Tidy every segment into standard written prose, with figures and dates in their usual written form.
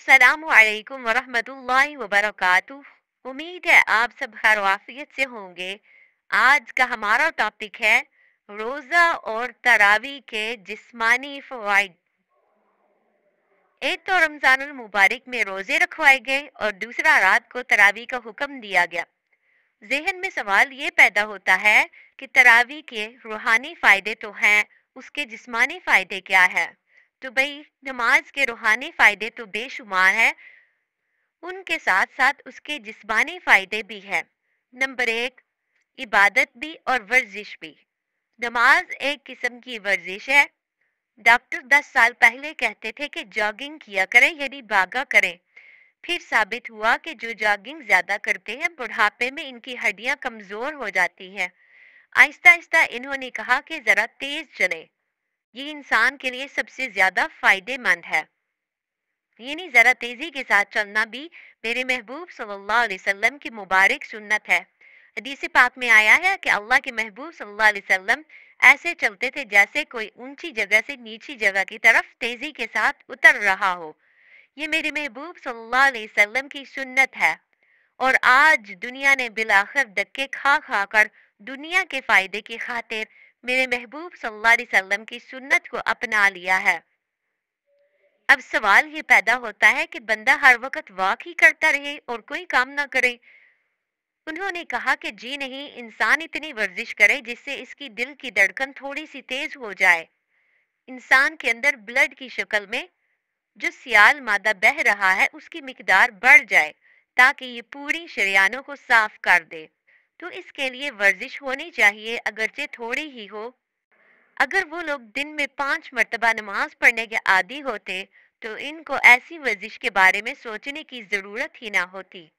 अस्सलामु अलैकुम वरहमतुल्लाहि वबरकातुह। उम्मीद है आप सब खैर आफियत से होंगे। आज का हमारा टॉपिक है रोजा और तरावी के जिस्मानी फवाइद। एक तो रमजानुल मुबारक में रोजे रखवाए गए और दूसरा रात को तरावी का हुक्म दिया गया। जहन में सवाल ये पैदा होता है कि तरावी के रूहानी फायदे तो हैं, उसके जिस्मानी फायदे क्या है? तो भाई नमाज के रूहानी फायदे तो बेशुमार है, उनके साथ साथ उसके जिस्मानी फायदे भी हैं। नंबर एक, इबादत भी और वर्जिश भी। नमाज एक किस्म की वर्जिश है। डॉक्टर 10 साल पहले कहते थे कि जॉगिंग किया करें यानी भागा करें। फिर साबित हुआ कि जो जॉगिंग ज्यादा करते हैं बुढ़ापे में इनकी हड्डियां कमजोर हो जाती हैं। आहिस्ता आहिस्ता इन्होंने कहा कि जरा तेज चले, ये इंसान के लिए सबसे ज्यादा फायदेमंद है। यानी जरा तेजी के साथ चलना भी मेरे महबूब सल्लल्लाहु अलैहि वसल्लम की मुबारक सुन्नत है। हदीस पाक में आया है कि अल्लाह के महबूब सल्लल्लाहु अलैहि वसल्लम ऐसे चलते थे जैसे कोई ऊंची जगह से नीची जगह की तरफ तेजी के साथ उतर रहा हो। ये मेरे महबूब सल्लल्लाहु अलैहि वसल्लम की सुन्नत है और आज दुनिया ने बिलाखिर धक्के खा खा कर दुनिया के फायदे की खातिर मेरे महबूब सल्लल्लाहु अलैहि वसल्लम की सुन्नत को अपना लिया है। अब सवाल ये पैदा होता है कि बंदा हर वक्त वॉक ही करता रहे और कोई काम ना करे। उन्होंने कहा कि जी नहीं, इंसान इतनी वर्जिश करे जिससे इसकी दिल की धड़कन थोड़ी सी तेज हो जाए, इंसान के अंदर ब्लड की शक्ल में जो सियाल मादा बह रहा है उसकी मिकदार बढ़ जाए ताकि ये पूरी शरियानों को साफ कर दे। तो इसके लिए वर्जिश होनी चाहिए, अगरचे थोड़ी ही हो। अगर वो लोग दिन में 5 मर्तबा नमाज पढ़ने के आदी होते तो इनको ऐसी वर्जिश के बारे में सोचने की जरूरत ही ना होती।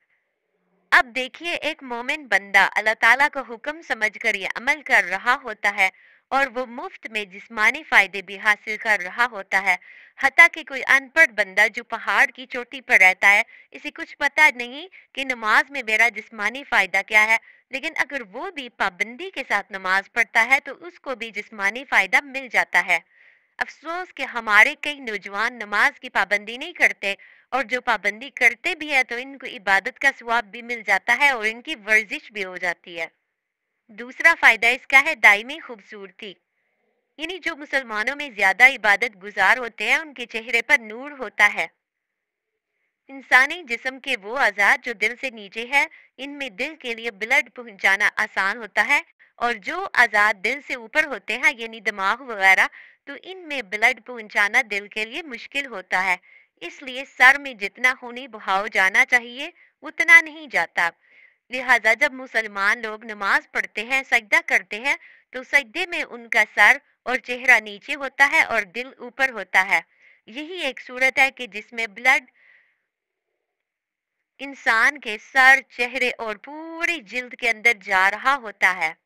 अब देखिए, एक मोमिन बंदा अल्लाह ताला का हुक्म समझकर ये अमल कर रहा होता है और वो मुफ्त में जिस्मानी फायदे भी हासिल कर रहा होता है। हत्ता कि कोई अनपढ़ बंदा जो पहाड़ की चोटी पर रहता है, इसे कुछ पता नहीं कि नमाज में मेरा जिस्मानी फायदा क्या है, लेकिन अगर वो भी पाबंदी के साथ नमाज पढ़ता है तो उसको भी जिस्मानी फायदा मिल जाता है। अफसोस कि हमारे कई नौजवान नमाज की पाबंदी नहीं करते और जो पाबंदी करते भी है तो इनको इबादत का सवाब भी मिल जाता है और इनकी वर्जिश भी हो जाती है। दूसरा फायदा इसका है दायमी खूबसूरती। यानी जो मुसलमानों में ज्यादा इबादत गुजार होते हैं उनके चेहरे पर नूर होता है। इंसानी जिस्म के वो आजाद जो दिल से नीचे है, इनमें दिल के लिए ब्लड पहुंचाना आसान होता है और जो आजाद दिल से ऊपर होते हैं यानी दिमाग वगैरह, तो इनमें ब्लड पहुंचाना दिल के लिए मुश्किल होता है। इसलिए सर में जितना खूनी बहाव जाना चाहिए उतना नहीं जाता। लिहाजा जब मुसलमान लोग नमाज पढ़ते हैं, सजदा करते हैं, तो सजदे में उनका सर और चेहरा नीचे होता है और दिल ऊपर होता है। यही एक सूरत है कि जिसमें ब्लड इंसान के सर, चेहरे और पूरी जिल्द के अंदर जा रहा होता है।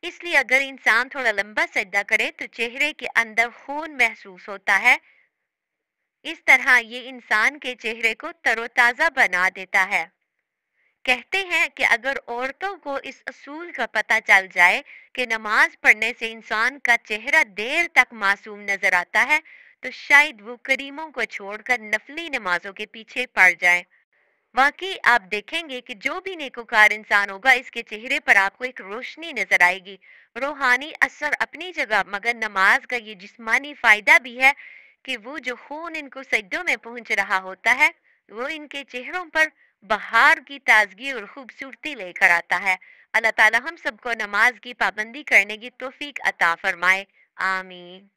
इसलिए अगर इंसान थोड़ा लंबा सजदा करे तो चेहरे के अंदर खून महसूस होता है। इस तरह ये इंसान के चेहरे को तरोताजा बना देता है। कहते हैं कि अगर औरतों को इस असूल का पता चल जाए कि नमाज पढ़ने से इंसान का चेहरा देर तक मासूम नजर आता है, तो शायद वो करीमों को छोड़कर नफली नमाजों के पीछे पड़ जाए। वाकई आप देखेंगे कि जो भी नेकोकार इंसान होगा इसके चेहरे पर आपको एक रोशनी नजर आएगी। रूहानी असर अपनी जगह, मगर नमाज का ये जिस्मानी फायदा भी है कि वो जो खून इनको सजदों में पहुंच रहा होता है वो इनके चेहरों पर बहार की ताजगी और खूबसूरती लेकर आता है। अल्लाह ताला हम सबको नमाज की पाबंदी करने की तौफीक अता फरमाए। आमीन।